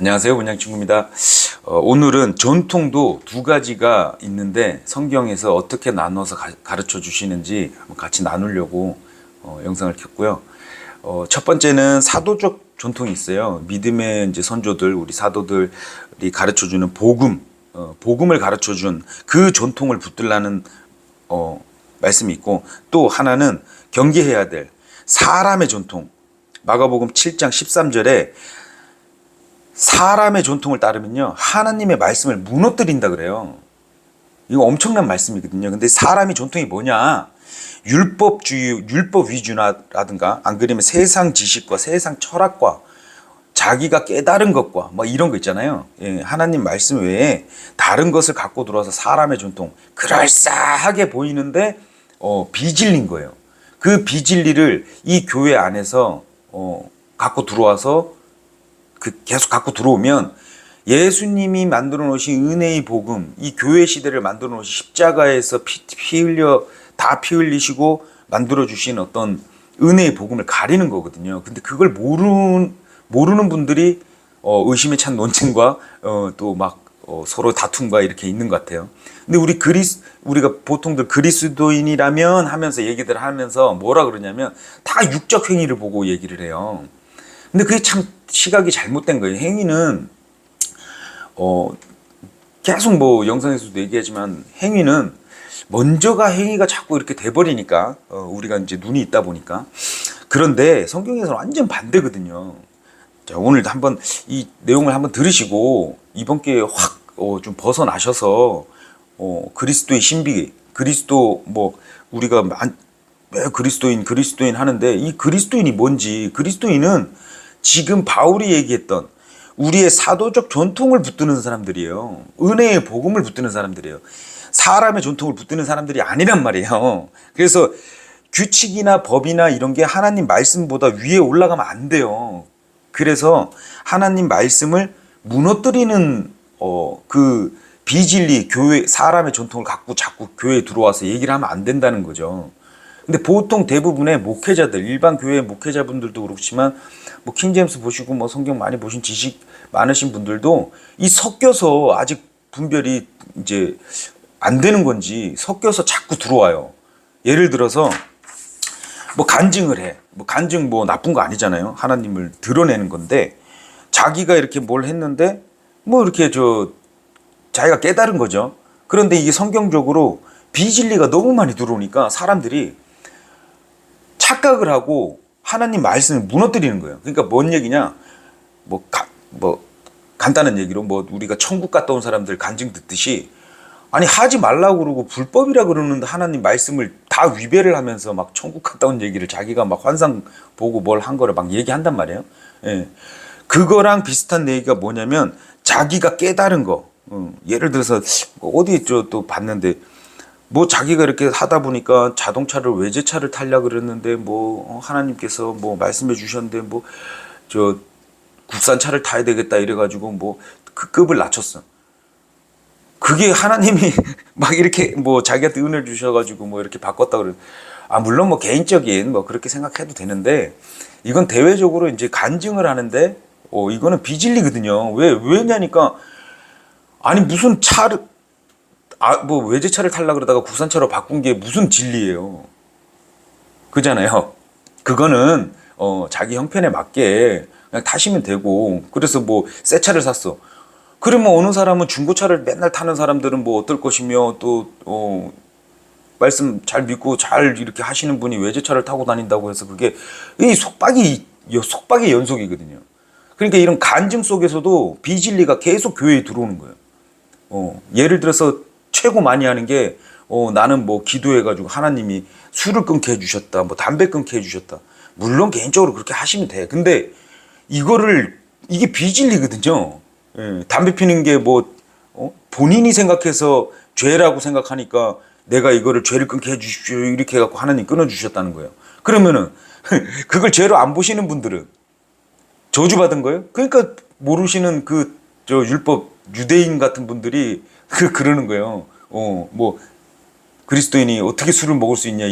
안녕하세요, 문양친구입니다. 오늘은 전통도 두 가지가 있는데 성경에서 어떻게 나눠서 가르쳐 주시는지 같이 나누려고 영상을 켰고요. 첫 번째는 사도적 전통이 있어요. 믿음의 이제 선조들, 우리 사도들이 가르쳐 주는 복음을 가르쳐 준 그 전통을 붙들라는 말씀이 있고, 또 하나는 경계해야 될 사람의 전통. 마가복음 7장 13절에 사람의 전통을 따르면요, 하나님의 말씀을 무너뜨린다 그래요. 이거 엄청난 말씀이거든요. 근데 사람이 전통이 뭐냐? 율법주의, 율법 위주라든가, 안 그러면 세상 지식과 세상 철학과 자기가 깨달은 것과 뭐 이런 거 있잖아요. 예, 하나님 말씀 외에 다른 것을 갖고 들어와서 사람의 전통, 그럴싸하게 보이는데 비진리인 거예요. 그 비진리를 이 교회 안에서 갖고 들어와서 계속 갖고 들어오면 예수님이 만들어 놓으신 은혜의 복음, 이 교회 시대를 만들어 놓으신 십자가에서 피 흘리시고 만들어 주신 어떤 은혜의 복음을 가리는 거거든요. 근데 그걸 모르는 분들이 의심에 찬 논쟁과 또 막 서로 다툼과 이렇게 있는 것 같아요. 근데 우리가 보통들 그리스도인이라면 하면서 얘기들 하면서 뭐라 그러냐면 다 육적 행위를 보고 얘기를 해요. 근데 그게 참 시각이 잘못된 거예요. 행위는 계속 뭐 영상에서도 얘기하지만 행위는 먼저가 행위가 자꾸 이렇게 돼버리니까 우리가 이제 눈이 있다 보니까. 그런데 성경에서는 완전 반대거든요. 자, 오늘 한번 이 내용을 한번 들으시고 이번 기회에 확 좀 벗어나셔서 그리스도의 신비, 그리스도 뭐 우리가 왜 그리스도인 하는데 이 그리스도인이 뭔지, 그리스도인은 지금 바울이 얘기했던 우리의 사도적 전통을 붙드는 사람들이에요. 은혜의 복음을 붙드는 사람들이에요. 사람의 전통을 붙드는 사람들이 아니란 말이에요. 그래서 규칙이나 법이나 이런 게 하나님 말씀보다 위에 올라가면 안 돼요. 그래서 하나님 말씀을 무너뜨리는 그 비진리 교회 사람의 전통을 갖고 자꾸 교회에 들어와서 얘기를 하면 안 된다는 거죠. 근데 보통 대부분의 목회자들, 일반 교회 목회자분들도 그렇지만 뭐 킹제임스 보시고 뭐 성경 많이 보신 지식 많으신 분들도 이 섞여서 아직 분별이 이제 안 되는 건지 섞여서 자꾸 들어와요. 예를 들어서 뭐 간증을 해. 뭐 간증 뭐 나쁜 거 아니잖아요. 하나님을 드러내는 건데 자기가 이렇게 뭘 했는데 뭐 이렇게 자기가 깨달은 거죠. 그런데 이게 성경적으로 비진리가 너무 많이 들어오니까 사람들이 착각을 하고 하나님 말씀을 무너뜨리는 거예요. 그러니까 뭔 얘기냐? 뭐 간단한 얘기로 뭐 우리가 천국 갔다 온 사람들 간증 듣듯이, 아니 하지 말라고 그러고 불법이라 그러는데 하나님 말씀을 다 위배를 하면서 막 천국 갔다 온 얘기를 자기가 막 환상 보고 뭘 한 거를 막 얘기한단 말이에요. 예. 그거랑 비슷한 얘기가 뭐냐면 자기가 깨달은 거. 예를 들어서 어디 또 봤는데 뭐 자기가 이렇게 하다 보니까 자동차를 외제차를 타려고 그랬는데 뭐 하나님께서 뭐 말씀해 주셨는데 뭐 국산차를 타야 되겠다 이래가지고 뭐 그 급을 낮췄어. 그게 하나님이 막 이렇게 뭐 자기한테 은혜를 주셔가지고 뭐 이렇게 바꿨다 그래. 물론 뭐 개인적인 뭐 그렇게 생각해도 되는데 이건 대외적으로 이제 간증을 하는데 이거는 비진리거든요. 왜냐니까 아니 무슨 차를 뭐 외제차를 타려고 그러다가 국산차로 바꾼 게 무슨 진리예요. 그잖아요. 그거는 자기 형편에 맞게 그냥 타시면 되고, 그래서 뭐 새 차를 샀어. 그러면 어느 사람은 중고차를 맨날 타는 사람들은 뭐 어떨 것이며, 또 말씀 잘 믿고 잘 이렇게 하시는 분이 외제차를 타고 다닌다고 해서 그게 이 속박의 연속이거든요. 그러니까 이런 간증 속에서도 비진리가 계속 교회에 들어오는 거예요. 예를 들어서 최고 많이 하는 게 나는 뭐 기도해가지고 하나님이 술을 끊게 해주셨다, 뭐 담배 끊게 해주셨다. 물론 개인적으로 그렇게 하시면 돼. 근데 이게 비진리거든요. 예, 담배 피는 게 뭐 본인이 생각해서 죄라고 생각하니까 내가 이거를 죄를 끊게 해주십시오 이렇게 해갖고 하나님 끊어주셨다는 거예요. 그러면은 그걸 죄로 안 보시는 분들은 저주받은 거예요. 그러니까 모르시는 율법 유대인 같은 분들이 그러는 거예요. 뭐 그리스도인이 어떻게 술을 먹을 수 있냐,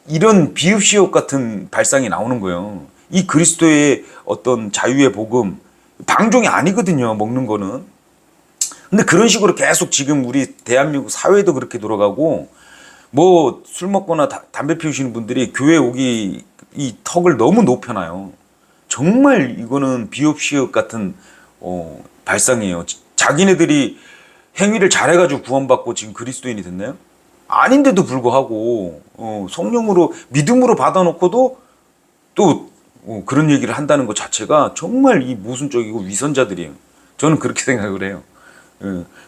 이런 비읍시옷 같은 발상이 나오는 거예요. 이 그리스도의 어떤 자유의 복음, 방종이 아니거든요, 먹는 거는. 근데 그런 식으로 계속 지금 우리 대한민국 사회도 그렇게 돌아가고, 뭐 술 먹거나 담배 피우시는 분들이 교회 오기 이 턱을 너무 높여놔요. 정말 이거는 비옵시업 같은 발상이에요. 자기네들이 행위를 잘해가지고 구원받고 지금 그리스도인이 됐나요? 아닌데도 불구하고 성령으로 믿음으로 받아놓고도 또 그런 얘기를 한다는 것 자체가 정말 이 모순적이고 위선자들이에요. 저는 그렇게 생각을 해요.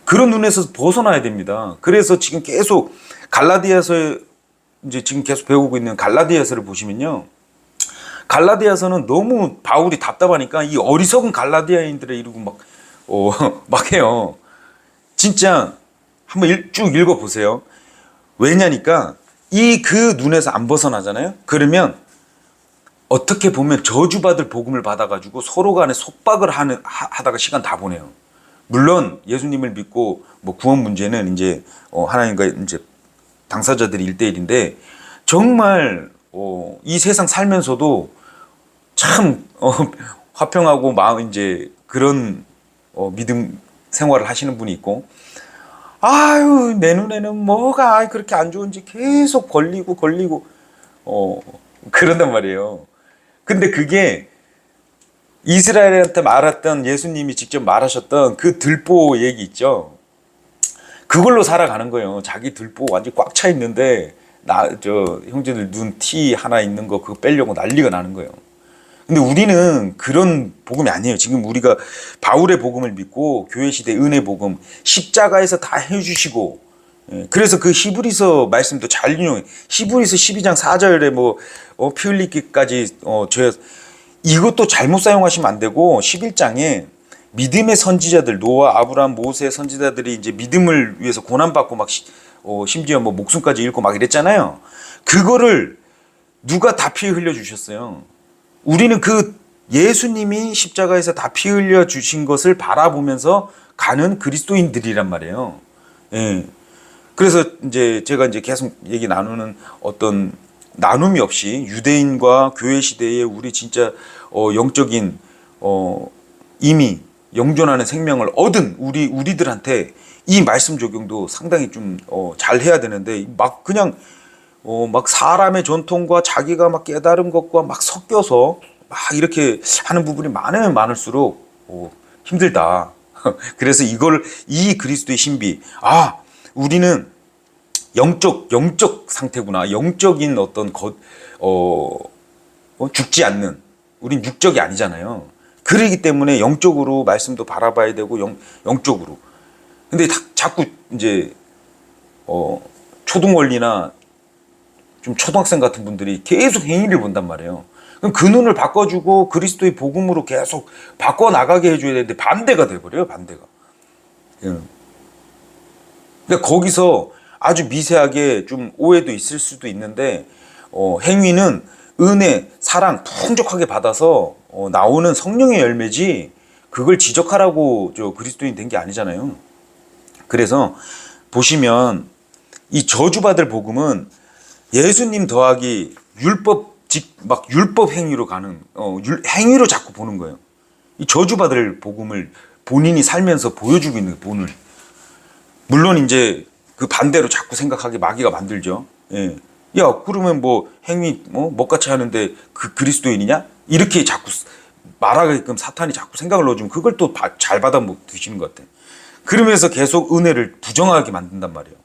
그런 눈에서 벗어나야 됩니다. 그래서 지금 계속 갈라디아서 이제 지금 계속 배우고 있는 갈라디아서를 보시면요. 갈라디아서는 너무 바울이 답답하니까 이 어리석은 갈라디아인들의 이러고 막 해요. 진짜 한번 쭉 읽어보세요. 왜냐니까 이 그 눈에서 안 벗어나잖아요. 그러면 어떻게 보면 저주받을 복음을 받아가지고 서로 간에 속박을 하다가 시간 다 보내요. 물론 예수님을 믿고 뭐 구원 문제는 이제 하나님과 이제 당사자들이 1대1인데 정말 이 세상 살면서도 참 화평하고 마음 이제 그런 믿음 생활을 하시는 분이 있고, 아유 내 눈에는 뭐가 그렇게 안 좋은지 계속 걸리고 그런단 말이에요. 근데 그게 이스라엘한테 말했던 예수님이 직접 말하셨던 그 들보 얘기 있죠. 그걸로 살아가는 거예요. 자기 들보 완전 꽉 차 있는데 저 형제들 눈 티 하나 있는 거 그거 빼려고 난리가 나는 거예요. 근데 우리는 그런 복음이 아니에요. 지금 우리가 바울의 복음을 믿고 교회 시대 은혜 복음 십자가에서 다 해주시고, 그래서 그 히브리서 말씀도 잘 인용해. 히브리서 12장 4절에 피 흘리기까지 이것도 잘못 사용하시면 안 되고, 11장에 믿음의 선지자들 노아, 아브라함, 모세 선지자들이 이제 믿음을 위해서 고난받고 막 심지어 뭐 목숨까지 잃고 막 이랬잖아요. 그거를 누가 다 피 흘려 주셨어요. 우리는 그 예수님이 십자가에서 다 피 흘려 주신 것을 바라보면서 가는 그리스도인들이란 말이에요. 예. 그래서 이제 제가 이제 계속 얘기 나누는 어떤 나눔이 없이 유대인과 교회 시대에 우리 진짜 영적인 이미 영존하는 생명을 얻은 우리들한테 이 말씀 적용도 상당히 좀 잘 해야 되는데, 막 그냥 막 사람의 전통과 자기가 막 깨달은 것과 막 섞여서 막 이렇게 하는 부분이 많으면 많을수록 힘들다. 그래서 이 그리스도의 신비, 우리는 영적 상태구나. 영적인 어떤 죽지 않는, 우린 육적이 아니잖아요. 그러기 때문에 영적으로 말씀도 바라봐야 되고 영적으로. 근데 자꾸 이제 초등원리나 좀 초등학생 같은 분들이 계속 행위를 본단 말이에요. 그럼 그 눈을 바꿔주고 그리스도의 복음으로 계속 바꿔나가게 해줘야 되는데 반대가 돼버려요. 반대가. 근데 거기서 아주 미세하게 좀 오해도 있을 수도 있는데, 행위는 은혜, 사랑 풍족하게 받아서 나오는 성령의 열매지, 그걸 지적하라고 그리스도인 된 게 아니잖아요. 그래서 보시면 이 저주받을 복음은 예수님 더하기 율법 행위로 가는 행위로 자꾸 보는 거예요. 이 저주받을 복음을 본인이 살면서 보여주고 있는 본을. 물론 이제 그 반대로 자꾸 생각하게 마귀가 만들죠. 예. 야, 그러면 뭐 행위 먹같이 하는데 그 그리스도인이냐? 이렇게 자꾸 말하게끔 사탄이 자꾸 생각을 넣어주면 그걸 또 잘 받아 드시는 것 같아. 그러면서 계속 은혜를 부정하게 만든단 말이에요.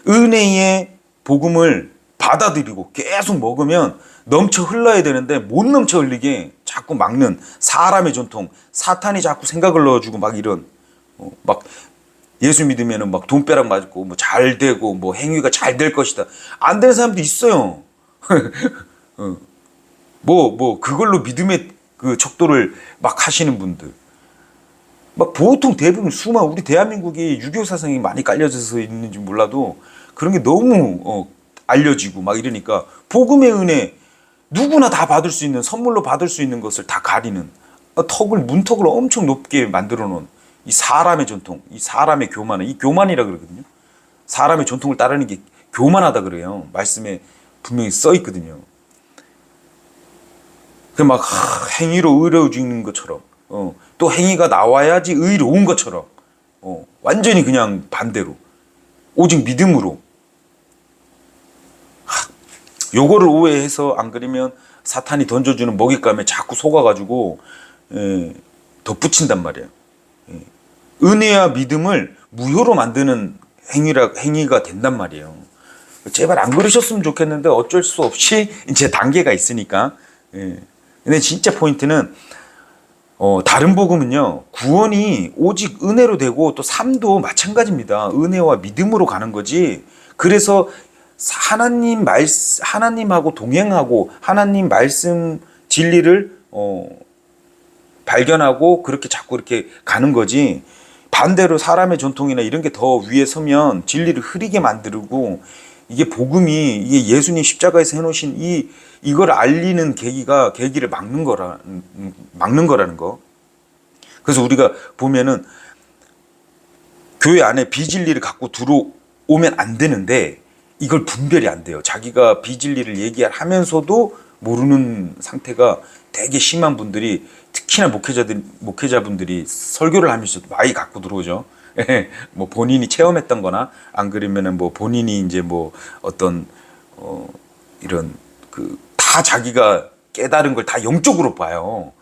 은혜의 복음을 받아들이고 계속 먹으면 넘쳐 흘러야 되는데 못 넘쳐 흘리게 자꾸 막는 사람의 전통, 사탄이 자꾸 생각을 넣어주고 막 이런 막 예수 믿으면은 막 돈벼락 맞고 뭐 잘 되고 뭐 행위가 잘 될 것이다. 안 되는 사람도 있어요. 그걸로 믿음의 그 척도를 막 하시는 분들. 막 보통 대부분 우리 대한민국이 유교 사상이 많이 깔려져서 있는지 몰라도 그런 게 너무 알려지고 막 이러니까 복음의 은혜 누구나 다 받을 수 있는, 선물로 받을 수 있는 것을 다 가리는, 문턱을 엄청 높게 만들어 놓은 이 사람의 전통, 이 사람의 교만은, 이 교만이라 그러거든요. 사람의 전통을 따르는 게 교만하다 그래요. 말씀에 분명히 써 있거든요. 그 막 행위로 의로워지는 것처럼 또 행위가 나와야지 의로운 것처럼 완전히 그냥 반대로 오직 믿음으로 요거를 오해해서 안 그러면 사탄이 던져주는 먹잇감에 자꾸 속아가지고 덧붙인단 말이에요. 은혜와 믿음을 무효로 만드는 행위가 된단 말이에요. 제발 안 그러셨으면 좋겠는데 어쩔 수 없이 이제 단계가 있으니까. 근데 진짜 포인트는 다른 복음은요, 구원이 오직 은혜로 되고 또 삶도 마찬가지입니다. 은혜와 믿음으로 가는 거지. 그래서 하나님하고 동행하고 하나님 말씀 진리를 발견하고 그렇게 자꾸 이렇게 가는 거지. 반대로 사람의 전통이나 이런 게 더 위에 서면 진리를 흐리게 만들고, 이게 복음이, 이게 예수님 십자가에서 해놓으신 이걸 알리는 계기를 막는 거라는 거. 그래서 우리가 보면은 교회 안에 비진리를 갖고 들어오면 안 되는데 이걸 분별이 안 돼요. 자기가 비진리를 얘기하면서도 모르는 상태가 되게 심한 분들이, 특히나 목회자분들이 설교를 하면서 많이 갖고 들어오죠. 뭐 본인이 체험했던 거나 안 그러면은 뭐 본인이 이제 뭐 어떤 이런 다 자기가 깨달은 걸 다 영적으로 봐요.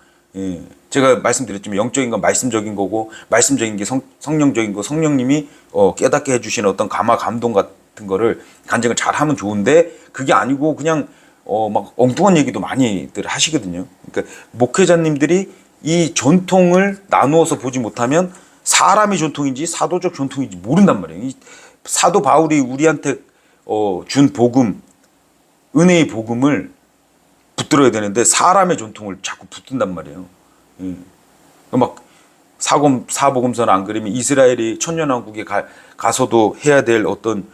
제가 말씀드렸지만 영적인 건 말씀적인 거고, 말씀적인 게 성령적인 거, 성령님이 깨닫게 해주시는 어떤 감동 같은 거를 간증을 잘 하면 좋은데, 그게 아니고 그냥 막 엉뚱한 얘기도 많이들 하시거든요. 그러니까 목회자님들이 이 전통을 나누어서 보지 못하면 사람의 전통인지 사도적 전통인지 모른단 말이에요. 이 사도 바울이 우리한테 준 복음, 은혜의 복음을 붙들어야 되는데 사람의 전통을 자꾸 붙든단 말이에요. 막 사복음서는 안 그러면 이스라엘이 천년왕국에 가서도 해야 될 어떤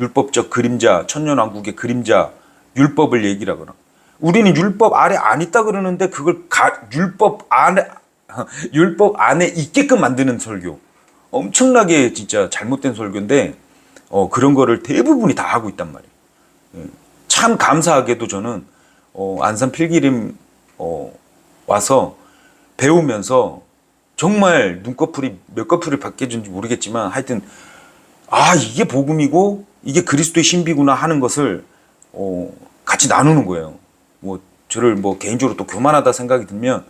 율법적 그림자, 천년왕국의 그림자, 율법을 얘기를 하거나, 우리는 율법 아래 안 있다 그러는데 그걸 율법 안에 있게끔 만드는 설교, 엄청나게 진짜 잘못된 설교인데 그런 거를 대부분이 다 하고 있단 말이에요. 참 감사하게도 저는 안산 필기림 와서 배우면서 정말 눈꺼풀이 몇 커플이 바뀌어진지 모르겠지만, 하여튼 이게 복음이고 이게 그리스도의 신비구나 하는 것을 같이 나누는 거예요. 뭐 저를 뭐 개인적으로 또 교만하다 생각이 들면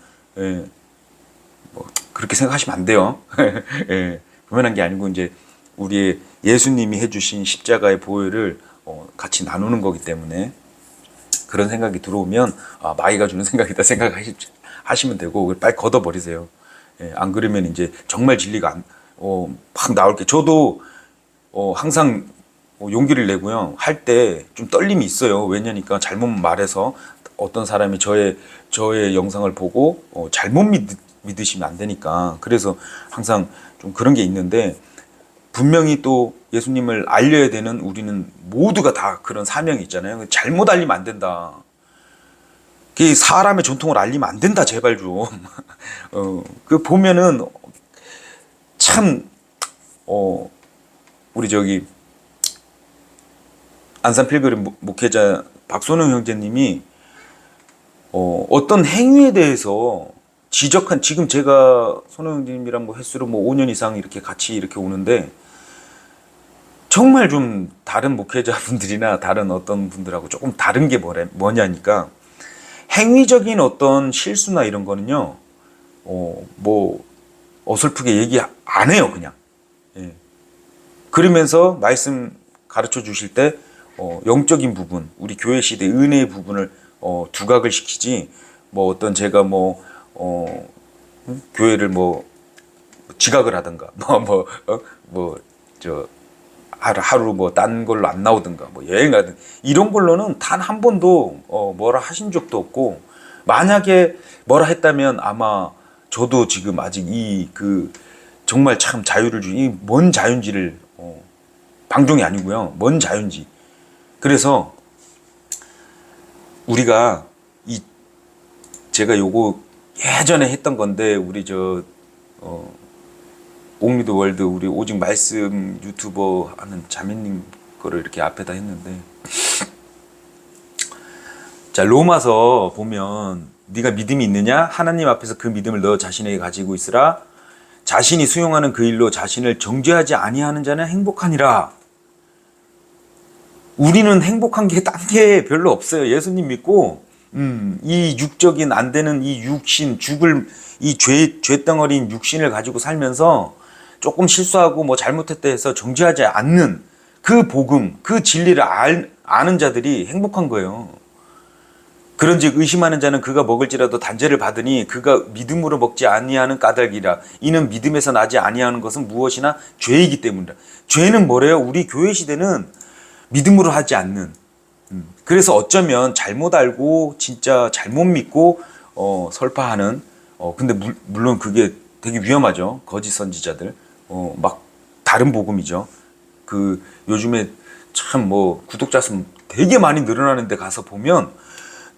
뭐 그렇게 생각하시면 안 돼요. 교만한 게 아니고 이제 우리의 예수님이 해주신 십자가의 보혈을 같이 나누는 거기 때문에, 그런 생각이 들어오면 마이가 주는 생각이다 생각하시면 되고 빨리 걷어버리세요. 안 그러면 이제 정말 진리가 막 나올 게, 저도 항상 용기를 내고요. 할 때 좀 떨림이 있어요. 왜냐니까 잘못 말해서 어떤 사람이 저의 영상을 보고 잘못 믿으시면 안 되니까. 그래서 항상 좀 그런 게 있는데, 분명히 또 예수님을 알려야 되는 우리는 모두가 다 그런 사명이 있잖아요. 잘못 알리면 안 된다. 사람의 전통을 알리면 안 된다, 제발 좀. 그 보면은 참 우리 저기 안산 필그림 목회자 박선영 형제님이 어떤 행위에 대해서 지적한, 지금 제가 선영 형제님이랑 뭐 횟수로 뭐 5년 이상 이렇게 같이 이렇게 오는데, 정말 좀 다른 목회자분들이나 다른 어떤 분들하고 조금 다른 게 뭐냐니까, 행위적인 어떤 실수나 이런 거는요, 뭐 어설프게 얘기 안 해요, 그냥. 그러면서 말씀 가르쳐 주실 때 영적인 부분, 우리 교회 시대 은혜의 부분을 두각을 시키지, 뭐 어떤 제가 교회를 뭐 지각을 하든가 하루 뭐 딴 걸로 안 나오든가 뭐 여행 가든 이런 걸로는 단 한 번도 뭐라 하신 적도 없고, 만약에 뭐라 했다면 아마 저도 지금 아직 정말 참 자유를 주니 뭔 자유인지를 방종이 아니고요, 뭔 자유인지. 그래서 우리가 제가 요거 예전에 했던 건데, 우리 옥리드 월드 우리 오직 말씀 유튜버 하는 자매님 거를 이렇게 앞에다 했는데, 자, 로마서 보면 네가 믿음이 있느냐? 하나님 앞에서 그 믿음을 너 자신에게 가지고 있으라. 자신이 수용하는 그 일로 자신을 정죄하지 아니하는 자는 행복하니라. 우리는 행복한 게 딴 게 별로 없어요. 예수님 믿고 이 육적인 안 되는 이 육신, 죽을 이 죄덩어리인 육신을 가지고 살면서 조금 실수하고 뭐 잘못했다 해서 정죄하지 않는 그 복음, 그 진리를 아는 자들이 행복한 거예요. 그런즉 의심하는 자는 그가 먹을지라도 단죄를 받으니 그가 믿음으로 먹지 아니하는 까닭이라. 이는 믿음에서 나지 아니하는 것은 무엇이나 죄이기 때문이라. 죄는 뭐래요? 우리 교회 시대는 믿음으로 하지 않는. 그래서 어쩌면 잘못 알고 진짜 잘못 믿고 설파하는. 근데 물론 그게 되게 위험하죠. 거짓 선지자들. 막 다른 복음이죠. 그 요즘에 참 뭐 구독자 수 되게 많이 늘어나는데 가서 보면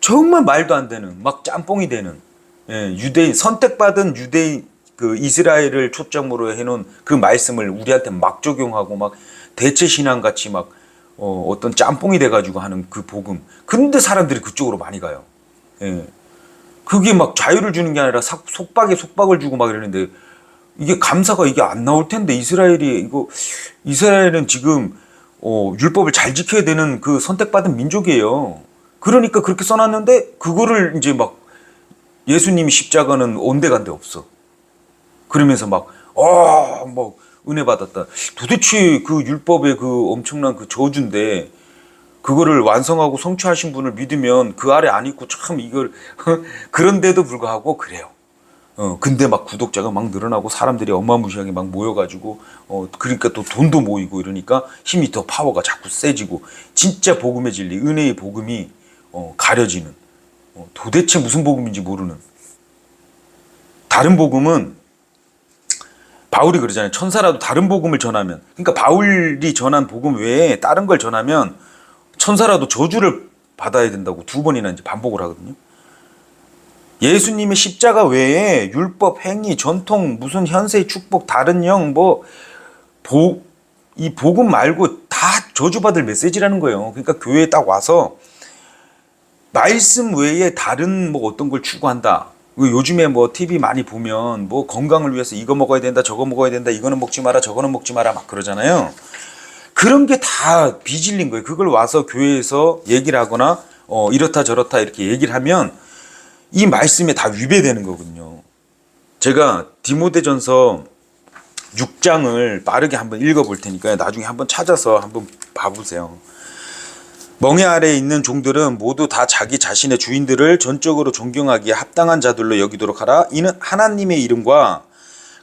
정말 말도 안 되는 막 짬뽕이 되는 유대인 선택받은 유대인 그 이스라엘을 초점으로 해놓은 그 말씀을 우리한테 막 적용하고 막 대체 신앙 같이 막 어떤 짬뽕이 돼가지고 하는 그 복음. 근데 사람들이 그쪽으로 많이 가요. 그게 막 자유를 주는 게 아니라 속박에 속박을 주고 막 이러는데 이게 감사가 이게 안 나올 텐데 이스라엘은 지금 율법을 잘 지켜야 되는 그 선택받은 민족이에요. 그러니까 그렇게 써놨는데 그거를 이제 막 예수님이 십자가는 온데간데 없어. 그러면서 막 은혜 받았다. 도대체 그 율법의 그 엄청난 그 저주인데 그거를 완성하고 성취하신 분을 믿으면 그 아래 안 있고 참 이걸 그런데도 불구하고 그래요. 근데 막 구독자가 막 늘어나고 사람들이 어마무시하게 막 모여가지고 그러니까 또 돈도 모이고 이러니까 힘이 더 파워가 자꾸 세지고 진짜 복음의 진리, 은혜의 복음이 가려지는 도대체 무슨 복음인지 모르는. 다른 복음은 바울이 그러잖아요. 천사라도 다른 복음을 전하면, 그러니까 바울이 전한 복음 외에 다른 걸 전하면 천사라도 저주를 받아야 된다고 2번이나 이제 반복을 하거든요. 예수님의 십자가 외에 율법, 행위, 전통, 무슨 현세의 축복, 다른 영, 이 복음 말고 다 저주받을 메시지라는 거예요. 그러니까 교회에 딱 와서 말씀 외에 다른 뭐 어떤 걸 추구한다. 요즘에 뭐 TV 많이 보면 뭐 건강을 위해서 이거 먹어야 된다, 저거 먹어야 된다, 이거는 먹지 마라, 저거는 먹지 마라 막 그러잖아요. 그런 게 다 비질린 거예요. 그걸 와서 교회에서 얘기를 하거나 이렇다 저렇다 이렇게 얘기를 하면 이 말씀에 다 위배되는 거거든요. 제가 디모데전서 6장을 빠르게 한번 읽어볼 테니까요. 나중에 한번 찾아서 한번 봐보세요. 멍에 아래에 있는 종들은 모두 다 자기 자신의 주인들을 전적으로 존경하기에 합당한 자들로 여기도록 하라. 이는 하나님의 이름과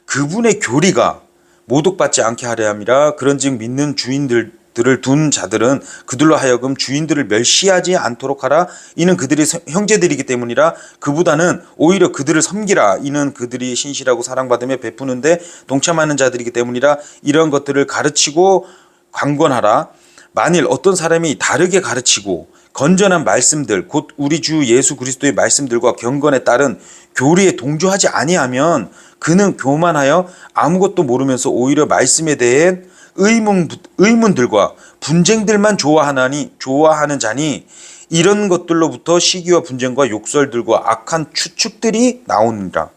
그분의 교리가 모독받지 않게 하려 함이라. 그런즉 믿는 주인들을 둔 자들은 그들로 하여금 주인들을 멸시하지 않도록 하라. 이는 그들이 형제들이기 때문이라. 그보다는 오히려 그들을 섬기라. 이는 그들이 신실하고 사랑받으며 베푸는데 동참하는 자들이기 때문이라. 이런 것들을 가르치고 관건하라. 만일 어떤 사람이 다르게 가르치고 건전한 말씀들 곧 우리 주 예수 그리스도의 말씀들과 경건에 따른 교리에 동조하지 아니하면 그는 교만하여 아무것도 모르면서 오히려 말씀에 대해 의문들과 분쟁들만 좋아하는 자니 이런 것들로부터 시기와 분쟁과 욕설들과 악한 추측들이 나오느니라.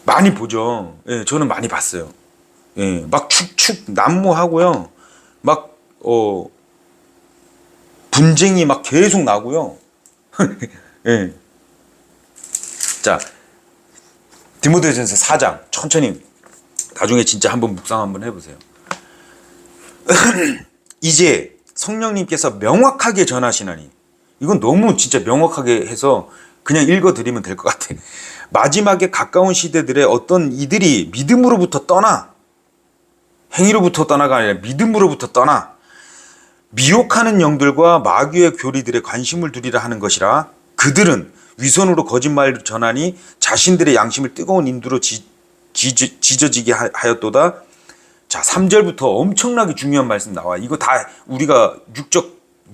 많이 보죠. 예, 저는 많이 봤어요. 예, 막 난무하고요. 막 분쟁이 막 계속 나고요. 예. 자, 디모데전서 4장 천천히 나중에 진짜 한번 묵상 한번 해보세요. 이제 성령님께서 명확하게 전하시나니, 이건 너무 진짜 명확하게 해서 그냥 읽어드리면 될 것 같아. 마지막에 가까운 시대들에 어떤 이들이 믿음으로부터 떠나, 행위로부터 떠나가 아니라 믿음으로부터 떠나 미혹하는 영들과 마귀의 교리들에 관심을 두리라 하는 것이라. 그들은 위선으로 거짓말을 전하니 자신들의 양심을 뜨거운 인두로 지져지게 하였도다. 자, 3절부터 엄청나게 중요한 말씀 나와. 이거 다 우리가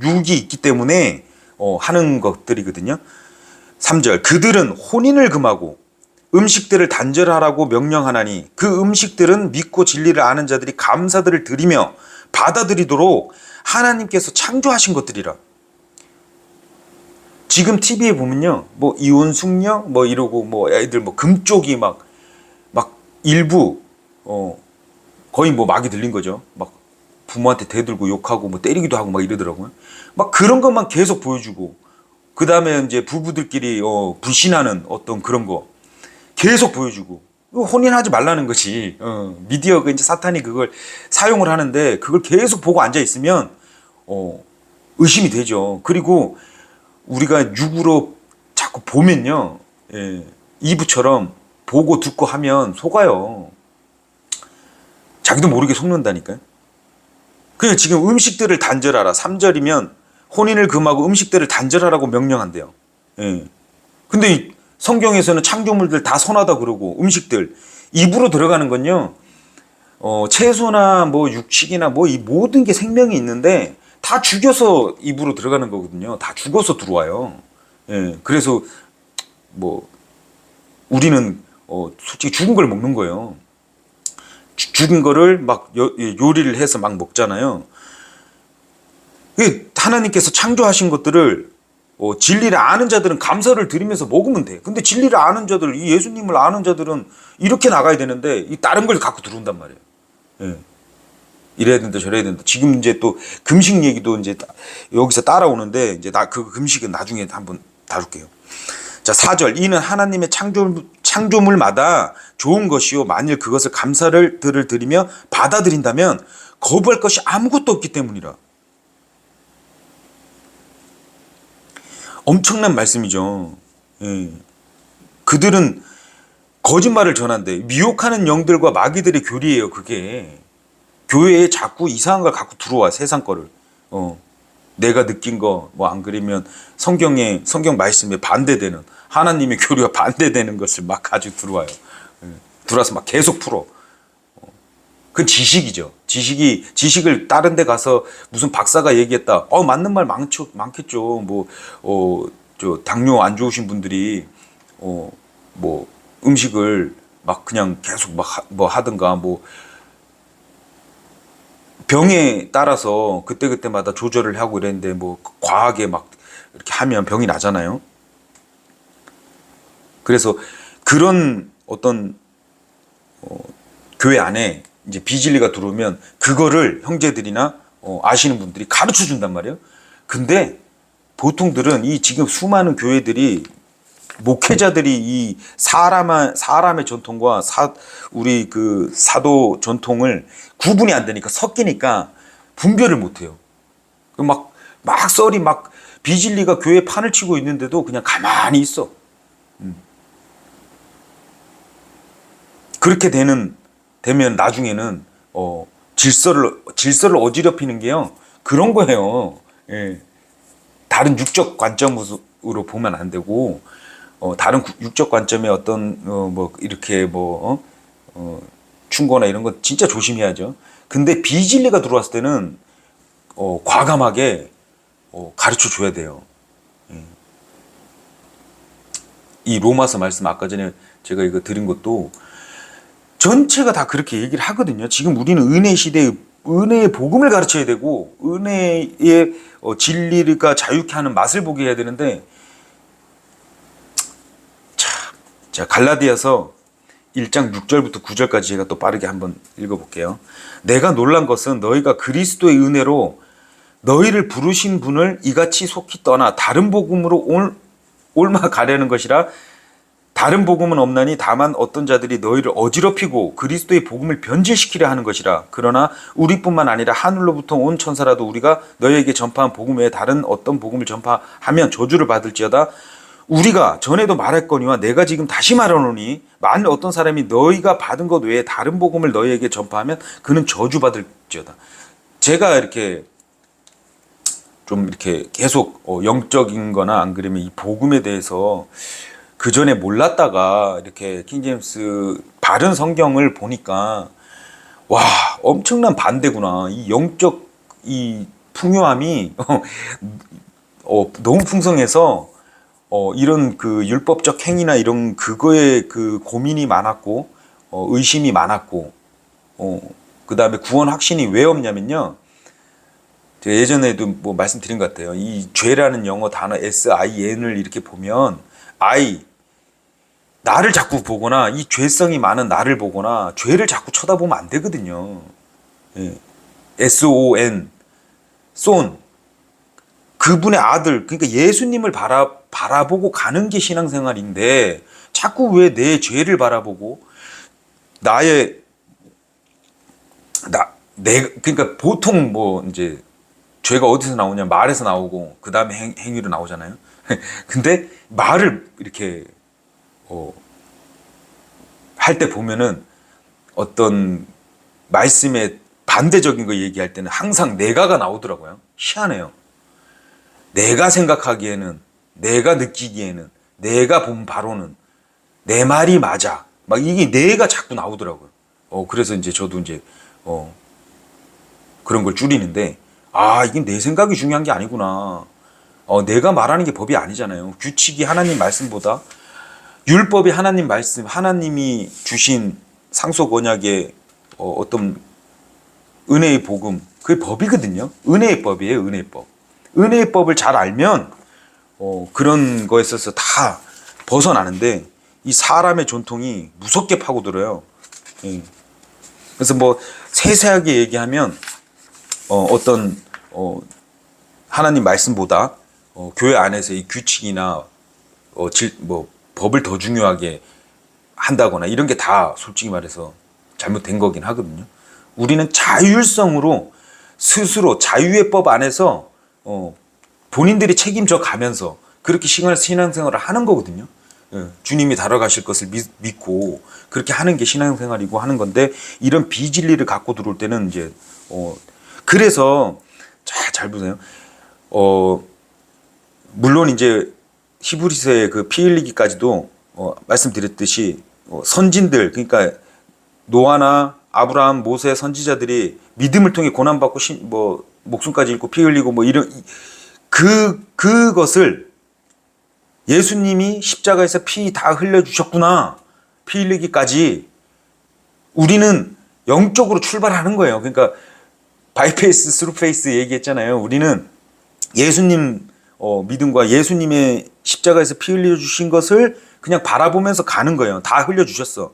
육이 있기 때문에 하는 것들이거든요. 3절, 그들은 혼인을 금하고 음식들을 단절하라고 명령하나니 그 음식들은 믿고 진리를 아는 자들이 감사들을 드리며 받아들이도록 하나님께서 창조하신 것들이라. 지금 TV에 보면요, 뭐 이혼 숙녀 뭐 이러고 뭐 애들 뭐 금쪽이 막 일부 거의 뭐 막이 들린 거죠. 막 부모한테 대들고 욕하고 뭐 때리기도 하고 막 이러더라고요. 막 그런 것만 계속 보여주고 그 다음에 이제 부부들끼리 불신하는 어떤 그런 거 계속 보여주고 이거 혼인하지 말라는 거지. 미디어가 이제 사탄이 그걸 사용을 하는데 그걸 계속 보고 앉아 있으면 의심이 되죠. 그리고 우리가 육으로 자꾸 보면요, 예, 이브처럼 보고 듣고 하면 속아요. 자기도 모르게 속는다니까요. 그냥 지금 음식들을 단절하라. 3절이면 혼인을 금하고 음식들을 단절하라고 명령한대요. 예. 근데 이 성경에서는 창조물들 다 선하다 그러고 음식들 입으로 들어가는 건요. 채소나 뭐 육식이나 뭐 이 모든 게 생명이 있는데 다 죽여서 입으로 들어가는 거거든요. 다 죽어서 들어와요. 예. 그래서 뭐 우리는 솔직히 죽은 걸 먹는 거예요. 죽은 거를 막 요리를 해서 막 먹잖아요. 하나님께서 창조하신 것들을 진리를 아는 자들은 감사를 드리면서 먹으면 돼. 근데 진리를 아는 자들, 이 예수님을 아는 자들은 이렇게 나가야 되는데 이 다른 걸 갖고 들어온단 말이에요. 예. 이래야 된다, 저래야 된다. 지금 이제 또 금식 얘기도 이제 여기서 따라오는데 이제 그 금식은 나중에 한번 다룰게요. 자, 4절. 이는 하나님의 창조물마다 좋은 것이요. 만일 그것을 감사를 드리며 받아들인다면 거부할 것이 아무것도 없기 때문이라. 엄청난 말씀이죠. 예. 그들은 거짓말을 전한대. 미혹하는 영들과 마귀들의 교리예요, 그게. 교회에 자꾸 이상한 걸 갖고 들어와, 세상 거를. 내가 느낀 거, 뭐 안 그러면 성경 말씀에 반대되는, 하나님의 교리와 반대되는 것을 막 가지고 들어와요. 들어와서 막 계속 풀어. 그건 지식이죠. 지식을 다른 데 가서 무슨 박사가 얘기했다. 맞는 말 많겠죠. 당뇨 안 좋으신 분들이, 뭐, 음식을 막 그냥 계속 뭐 하든가, 뭐, 병에 따라서 그때그때마다 조절을 하고 이랬는데, 뭐, 과하게 막 이렇게 하면 병이 나잖아요. 그래서 그런 어떤, 교회 안에 이제 비진리가 들어오면 그거를 형제들이나 아시는 분들이 가르쳐 준단 말이에요. 근데 보통들은 이 지금 수많은 교회들이 목회자들이 이 사람의 전통과 우리 그 사도 전통을 구분이 안 되니까 섞이니까 분별을 못 해요. 막 썰이 막 비진리가 교회 판을 치고 있는데도 그냥 가만히 있어. 그렇게 되면 나중에는 질서를 어지럽히는 게요. 그런 거예요. 예. 다른 육적 관점으로 보면 안 되고 다른 육적 관점의 어떤 뭐 이렇게 충고나 이런 거 진짜 조심해야죠. 근데 비진리가 들어왔을 때는 과감하게 가르쳐 줘야 돼요. 예. 이 로마서 말씀 아까 전에 제가 이거 드린 것도 전체가 다 그렇게 얘기를 하거든요. 지금 우리는 은혜 시대의 은혜의 복음을 가르쳐야 되고 은혜의 진리가 자유케 하는 맛을 보게 해야 되는데 자, 갈라디아서 1장 6절부터 9절까지 제가 또 빠르게 한번 읽어볼게요. 내가 놀란 것은 너희가 그리스도의 은혜로 너희를 부르신 분을 이같이 속히 떠나 다른 복음으로 옮아가려는 것이라. 다른 복음은 없나니 다만 어떤 자들이 너희를 어지럽히고 그리스도의 복음을 변질시키려 하는 것이라. 그러나 우리뿐만 아니라 하늘로부터 온 천사라도 우리가 너희에게 전파한 복음 외에 다른 어떤 복음을 전파하면 저주를 받을지어다. 우리가 전에도 말했거니와 내가 지금 다시 말하노니 만일 어떤 사람이 너희가 받은 것 외에 다른 복음을 너희에게 전파하면 그는 저주받을지어다. 제가 이렇게 좀 이렇게 계속 영적인 거나 안 그러면 이 복음에 대해서 그 전에 몰랐다가 이렇게 킹제임스 바른 성경을 보니까 와, 엄청난 반대구나. 이 영적 이 풍요함이 너무 풍성해서 이런 그 율법적 행위나 이런 그거에 그 고민이 많았고 의심이 많았고 그 다음에 구원 확신이 왜 없냐면요. 제가 예전에도 뭐 말씀드린 것 같아요. 이 죄라는 영어 단어 SIN을 이렇게 보면 I 나를 자꾸 보거나 이 죄성이 많은 나를 보거나 죄를 자꾸 쳐다보면 안 되거든요. 예. SON 손 그분의 아들 그러니까 예수님을 바라보고 가는 게 신앙생활인데 자꾸 왜 내 죄를 바라보고 나의 내 그러니까 보통 뭐 이제 죄가 어디서 나오냐 말에서 나오고 그 다음에 행위로 나오잖아요. 근데 말을 이렇게 할 때 보면은 어떤 말씀에 반대적인 거 얘기할 때는 항상 내가가 나오더라고요. 희한해요. 내가 생각하기에는 내가 느끼기에는 내가 본 바로는 내 말이 맞아. 막 이게 내가 자꾸 나오더라고요. 그래서 이제 저도 이제 그런 걸 줄이는데 이게 내 생각이 중요한 게 아니구나. 내가 말하는 게 법이 아니잖아요. 규칙이 하나님 말씀보다 율법이 하나님 말씀, 하나님이 주신 상속 언약의 어떤 은혜의 복음, 그게 법이거든요. 은혜의 법이에요, 은혜의 법. 은혜의 법을 잘 알면 그런 거에 있어서 다 벗어나는데 이 사람의 전통이 무섭게 파고들어요. 예. 그래서 뭐 세세하게 얘기하면 어떤 하나님 말씀보다 교회 안에서 이 규칙이나 뭐 법을 더 중요하게 한다거나 이런 게 다 솔직히 말해서 잘못된 거긴 하거든요. 우리는 자율성으로 스스로 자유의 법 안에서 본인들이 책임져 가면서 그렇게 신앙생활을 하는 거거든요. 예, 주님이 다뤄가실 것을 믿고 그렇게 하는 게 신앙생활이고 하는 건데 이런 비진리를 갖고 들어올 때는 이제 그래서 잘 보세요. 물론 이제 히브리서의 그 피 흘리기까지도 말씀드렸듯이 선진들 그러니까 노아나 아브라함, 모세 선지자들이 믿음을 통해 고난받고 뭐 목숨까지 잃고 피 흘리고 뭐 이런 그것을 예수님이 십자가에서 피 다 흘려주셨구나. 피 흘리기까지 우리는 영적으로 출발하는 거예요. 그러니까 바이페이스, 스루페이스 얘기했잖아요. 우리는 예수님 믿음과 예수님의 십자가에서 피 흘려주신 것을 그냥 바라보면서 가는 거예요. 다 흘려주셨어.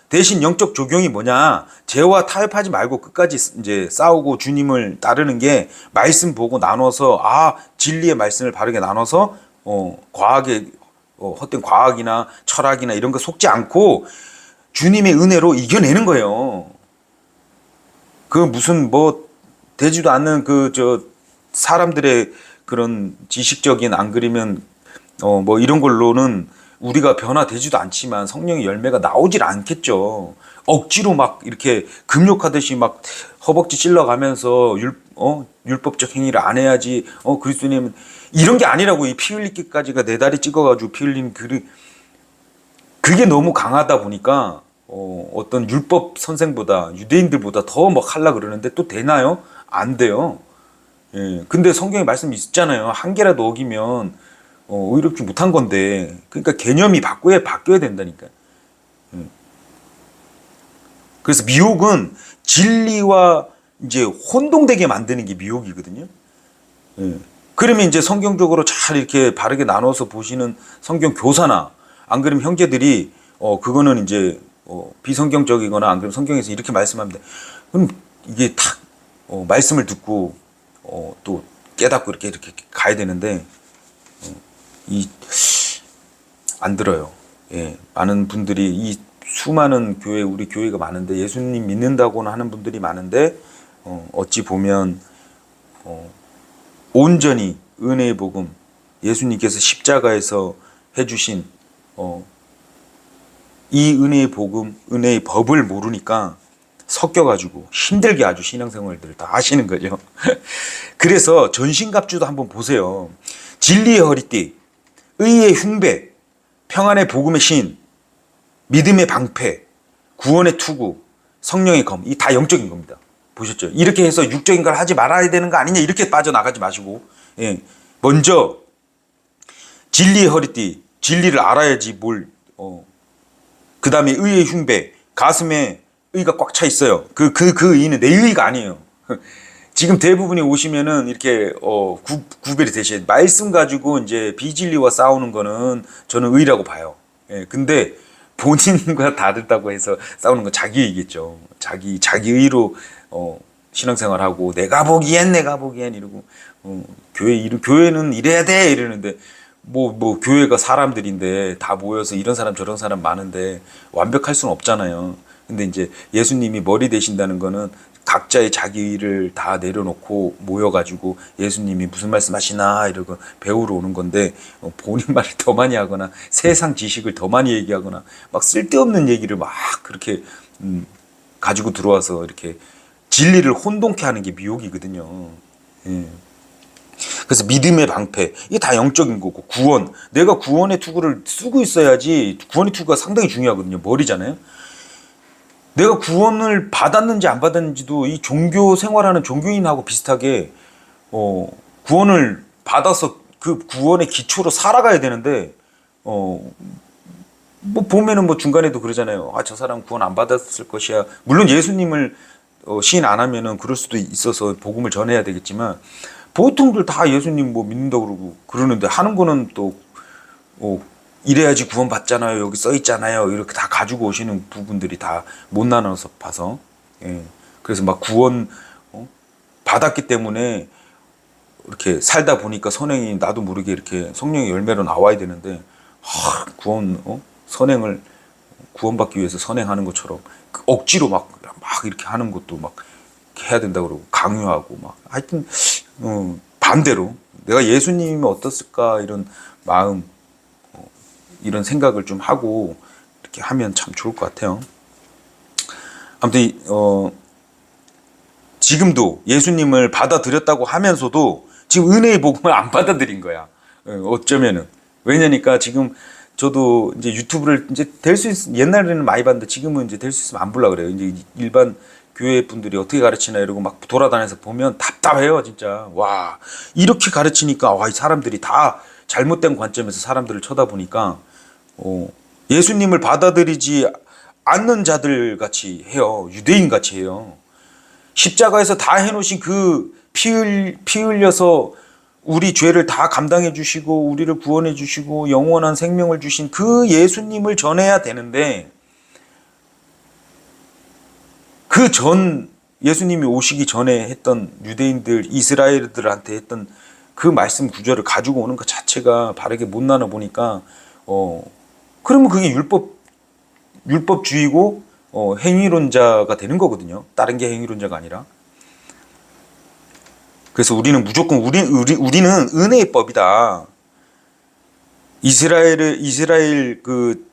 대신 영적 적용이 뭐냐? 죄와 타협하지 말고 끝까지 이제 싸우고 주님을 따르는 게 말씀 보고 나눠서 진리의 말씀을 바르게 나눠서 과학의 헛된 과학이나 철학이나 이런 거 속지 않고 주님의 은혜로 이겨내는 거예요. 그 무슨 뭐 되지도 않는 사람들의 그런 지식적인 안 그리면 뭐 이런 걸로는 우리가 변화되지도 않지만 성령의 열매가 나오질 않겠죠. 억지로 막 이렇게 금욕하듯이 막 허벅지 찔러가면서 율법적 행위를 안 해야지 그리스도님은 이런 게 아니라고. 이 피 흘리기까지가 내 다리 찍어가지고 피 흘린 그게 너무 강하다 보니까 어떤 율법 선생보다 유대인들보다 더 막 하려 그러는데 또 되나요? 안 돼요. 예. 근데 성경에 말씀이 있잖아요. 한 개라도 어기면 의롭지 못한 건데, 그러니까 개념이 바뀌어야 된다니까. 그래서 미혹은 진리와 이제 혼동되게 만드는 게 미혹이거든요. 그러면 이제 성경적으로 잘 이렇게 바르게 나눠서 보시는 성경 교사나 안 그러면 형제들이 그거는 이제 비성경적이거나 안 그러면 성경에서 이렇게 말씀합니다. 그럼 이게 탁 말씀을 듣고 또 깨닫고 이렇게 가야 되는데 안 들어요. 예, 많은 분들이 이 수많은 우리 교회가 많은데 예수님 믿는다고는 하는 분들이 많은데 어찌 보면 온전히 은혜의 복음 예수님께서 십자가에서 해주신 이 은혜의 복음, 은혜의 법을 모르니까 섞여가지고 힘들게 아주 신앙생활들을 다 하시는 거죠. 그래서 전신갑주도 한번 보세요. 진리의 허리띠, 의의 흉배, 평안의 복음의 신, 믿음의 방패, 구원의 투구, 성령의 검, 이 다 영적인 겁니다. 보셨죠? 이렇게 해서 육적인 걸 하지 말아야 되는 거 아니냐 이렇게 빠져나가지 마시고 먼저 진리의 허리띠, 진리를 알아야지 그 다음에 의의 흉배, 가슴에 의가 꽉 차 있어요. 그 의는 내 의가 아니에요. 지금 대부분이 오시면은 이렇게 구별이 되셔야 돼요. 말씀 가지고 이제 비진리와 싸우는 거는 저는 의라고 봐요. 예, 근데 본인과 다르다고 해서 싸우는 건 자기 의겠죠. 자기 의로 신앙생활하고 내가 보기엔 이러고 교회는 이래야 돼 이러는데 뭐 교회가 사람들인데 다 모여서 이런 사람 저런 사람 많은데 완벽할 수는 없잖아요. 근데 이제 예수님이 머리 되신다는 거는 각자의 자기 의를 다 내려놓고 모여가지고 예수님이 무슨 말씀하시나 이러고 배우러 오는 건데 본인 말을 더 많이 하거나 세상 지식을 더 많이 얘기하거나 막 쓸데없는 얘기를 막 그렇게 가지고 들어와서 이렇게 진리를 혼동케 하는 게 미혹이거든요. 예. 그래서 믿음의 방패 이게 다 영적인 거고 구원 내가 구원의 투구를 쓰고 있어야지. 구원의 투구가 상당히 중요하거든요. 머리잖아요. 내가 구원을 받았는지 안 받았는지도 이 종교 생활하는 종교인하고 비슷하게 구원을 받아서 그 구원의 기초로 살아가야 되는데 뭐 보면은 뭐 중간에도 그러잖아요. 아, 저 사람 구원 안 받았을 것이야. 물론 예수님을 시인 안 하면은 그럴 수도 있어서 복음을 전해야 되겠지만 보통들 다 예수님 뭐 믿는다고 그러고 그러는데 하는 거는 또 이래야지 구원 받잖아요. 여기 써 있잖아요. 이렇게 다 가지고 오시는 부분들이 다 못 나눠서 봐서 예. 그래서 막 구원 받았기 때문에 이렇게 살다 보니까 선행이 나도 모르게 이렇게 성령의 열매로 나와야 되는데 구원 선행을 구원받기 위해서 선행하는 것처럼 억지로 막 이렇게 하는 것도 막 해야 된다고 그러고 강요하고 막 하여튼 반대로 내가 예수님이 어떻을까 이런 마음 이런 생각을 좀 하고 이렇게 하면 참 좋을 것 같아요. 아무튼 지금도 예수님을 받아들였다고 하면서도 지금 은혜의 복음을 안 받아들인 거야. 어쩌면은 왜냐니까 지금 저도 이제 유튜브를 이제 될 수 옛날에는 많이 봤는데 지금은 이제 될 수 있으면 안 보려 그래요. 이제 일반 교회 분들이 어떻게 가르치나 이러고 막 돌아다녀서 보면 답답해요, 진짜. 와, 이렇게 가르치니까 와, 이 사람들이 다 잘못된 관점에서 사람들을 쳐다보니까 예수님을 받아들이지 않는 자들 같이 해요. 유대인 같이 해요. 십자가에서 다 해놓으신 그 피 흘려서 우리 죄를 다 감당해 주시고 우리를 구원해 주시고 영원한 생명을 주신 그 예수님을 전해야 되는데 그 전 예수님이 오시기 전에 했던 유대인들 이스라엘들한테 했던 그 말씀 구절을 가지고 오는 것 자체가 바르게 못 나눠 보니까 그러면 그게 율법주의고 행위론자가 되는 거거든요. 다른 게 행위론자가 아니라. 그래서 우리는 무조건 우리는 은혜의 법이다. 이스라엘 그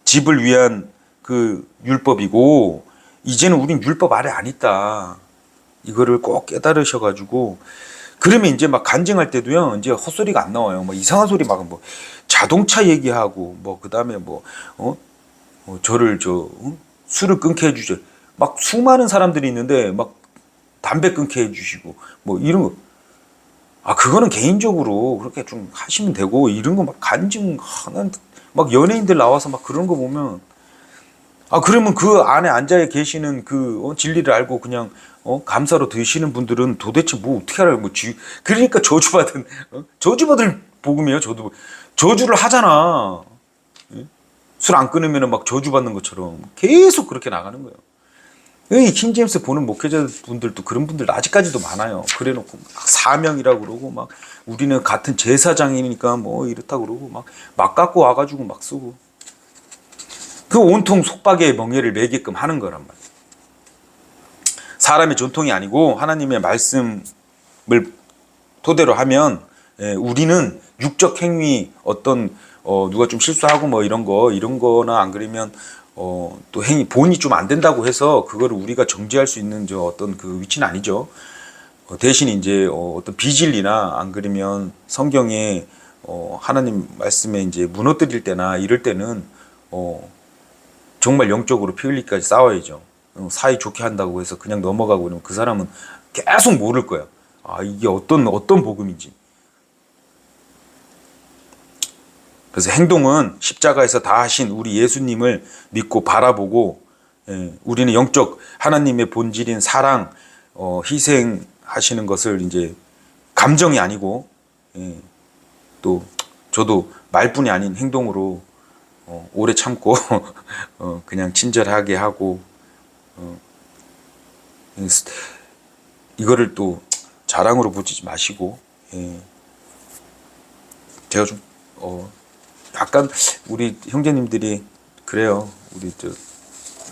집을 위한 그 율법이고 이제는 우린 율법 아래 안 있다. 이거를 꼭 깨달으셔가지고 그러면 이제 막 간증할 때도요 이제 헛소리가 안 나와요. 뭐 이상한 소리 막 뭐 자동차 얘기하고 뭐 그다음에 뭐 저를 술을 끊게 해주죠. 막 수많은 사람들이 있는데 막 담배 끊게 해주시고 뭐 이런 거. 그거는 개인적으로 그렇게 좀 하시면 되고 이런 거 막 간증 막 연예인들 나와서 막 그런 거 보면 그러면 그 안에 앉아 계시는 그 진리를 알고 그냥 감사로 드시는 분들은 도대체 뭐 어떻게 알아요? 그러니까 저주받을 복음이에요. 저주를 하잖아. 술 안 끊으면 막 저주받는 것처럼 계속 그렇게 나가는 거예요. 이 킹제임스 보는 목회자분들도 그런 분들 아직까지도 많아요. 그래놓고 막 사명이라고 그러고 막 우리는 같은 제사장이니까 뭐 이렇다고 그러고 막 갖고 와가지고 막 쓰고 그 온통 속박의 멍에를 매게끔 하는 거란 말이에요. 사람의 전통이 아니고 하나님의 말씀을 토대로 하면 우리는 육적 행위 누가 좀 실수하고 뭐 이런 거나 안 그러면 또 본이 좀 안 된다고 해서 그거를 우리가 정지할 수 있는 어떤 그 위치는 아니죠. 대신 이제 어떤 비진리나 안 그러면 성경에 하나님 말씀에 이제 무너뜨릴 때나 이럴 때는 정말 영적으로 피 흘리기까지 싸워야죠. 사이 좋게 한다고 해서 그냥 넘어가고 그러면 그 사람은 계속 모를 거야. 이게 어떤 복음인지. 그래서 행동은 십자가에서 다 하신 우리 예수님을 믿고 바라보고 우리는 영적 하나님의 본질인 사랑, 희생, 하시는 것을 이제 감정이 아니고, 예, 또 저도 말뿐이 아닌 행동으로 오래 참고 그냥 친절하게 하고 이거를 또 자랑으로 보지 마시고, 예, 제가 좀 약간 우리 형제님들이 그래요. 우리 저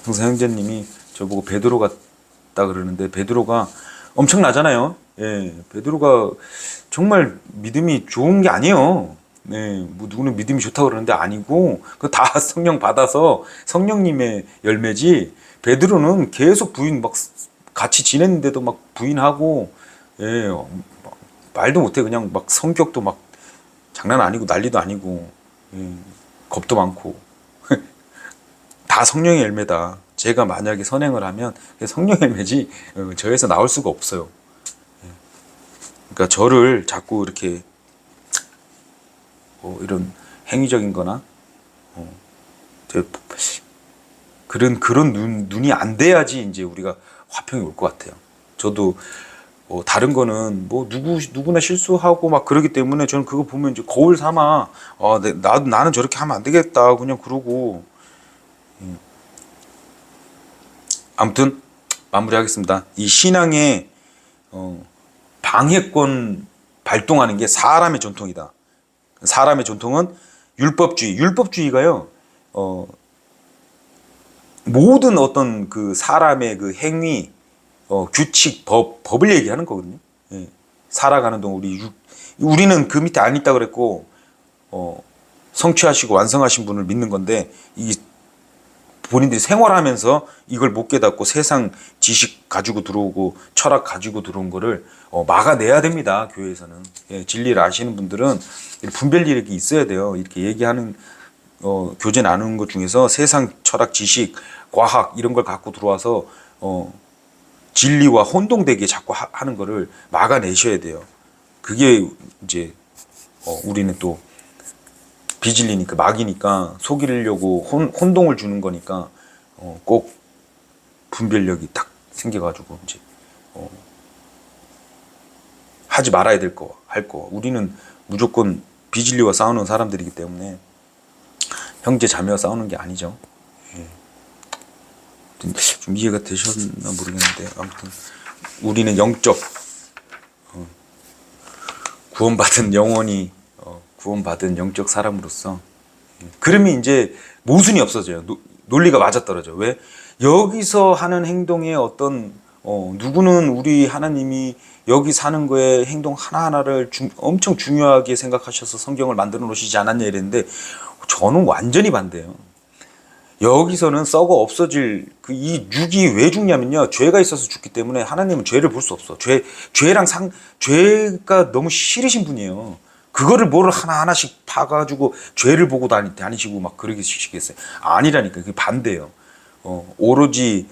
형사 형제님이 저보고 베드로 같다 그러는데 베드로가 엄청나잖아요. 예, 베드로가 정말 믿음이 좋은 게 아니에요. 네, 뭐 누구는 믿음이 좋다고 그러는데 아니고 그 다 성령 받아서 성령님의 열매지. 베드로는 계속 부인 막 같이 지냈는데도 막 부인하고, 예, 말도 못해. 그냥 막 성격도 막 장난 아니고 난리도 아니고, 예, 겁도 많고. 다 성령의 열매다. 제가 만약에 선행을 하면 성령의 열매지 저에서 나올 수가 없어요. 그러니까 저를 자꾸 이렇게 이런 행위적인 거나 그런 눈이 안 돼야지 이제 우리가 화평이 올 것 같아요. 저도 다른 거는 뭐 누구나 실수하고 막 그러기 때문에 저는 그거 보면 이제 거울 삼아 나는 저렇게 하면 안 되겠다 그냥 그러고. 아무튼 마무리하겠습니다. 이 신앙의 방해권 발동하는 게 사람의 전통이다. 사람의 전통은 율법주의가요. 모든 어떤 그 사람의 그 행위, 규칙, 법을 얘기하는 거거든요. 예. 살아가는 동안 우리는 그 밑에 안 있다 그랬고, 성취하시고 완성하신 분을 믿는 건데, 이 본인들이 생활하면서 이걸 못 깨닫고 세상 지식 가지고 들어오고 철학 가지고 들어온 거를 막아내야 됩니다. 교회에서는. 예, 진리를 아시는 분들은 분별력이 있어야 돼요. 이렇게 얘기하는 교제 나누는 것 중에서 세상 철학 지식 과학 이런 걸 갖고 들어와서 진리와 혼동되게 자꾸 하는 거를 막아내셔야 돼요. 그게 이제 우리는 또 비질리니까 막이니까 속이려고 혼동을 주는 거니까 꼭 분별력이 딱 생겨가지고 이제 하지 말아야 될 거 할 거. 우리는 무조건 비진리와 싸우는 사람들이기 때문에 형제 자매와 싸우는 게 아니죠. 예. 좀 이해가 되셨나 모르겠는데 아무튼 우리는 영적 구원받은 영혼이 구원받은 영적 사람으로서 그러면 이제 모순이 없어져요. 논리가 맞아떨어져. 왜? 여기서 하는 행동의 어떤 누구는 우리 하나님이 여기 사는 거에 행동 하나하나를 엄청 중요하게 생각하셔서 성경을 만들어 놓으시지 않았냐 이랬는데 저는 완전히 반대예요. 여기서는 썩어 없어질 이 육이 왜 죽냐면요. 죄가 있어서 죽기 때문에 하나님은 죄를 볼 수 없어. 죄가 너무 싫으신 분이에요. 그거를 뭐를 하나하나씩 파가지고 죄를 보고 다니시고 막 그러시겠어요. 아니라니까. 그게 반대예요. 오로지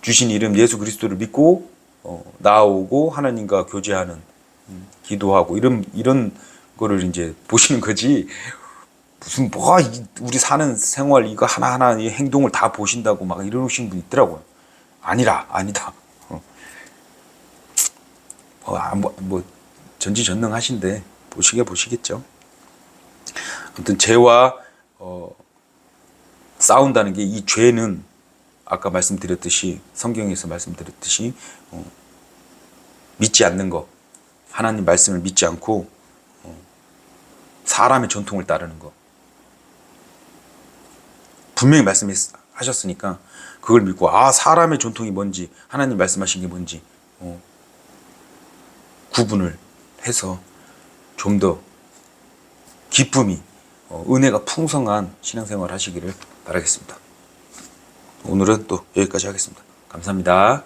주신 이름 예수 그리스도를 믿고 나오고 하나님과 교제하는 기도하고 이런 거를 이제 보시는 거지. 무슨 우리 사는 생활 이거 하나하나 이 행동을 다 보신다고 막 이러시는 분 있더라고요. 아니다. 뭐 전지전능하신데 보시겠죠. 아무튼 죄와 싸운다는 게 이 죄는 아까 말씀드렸듯이 성경에서 말씀드렸듯이 믿지 않는 거, 하나님 말씀을 믿지 않고 사람의 전통을 따르는 거. 분명히 말씀하셨으니까 그걸 믿고 사람의 전통이 뭔지 하나님 말씀하신 게 뭔지 구분을 해서 좀 더 기쁨이 은혜가 풍성한 신앙생활 하시기를 바라겠습니다. 오늘은 또 여기까지 하겠습니다. 감사합니다.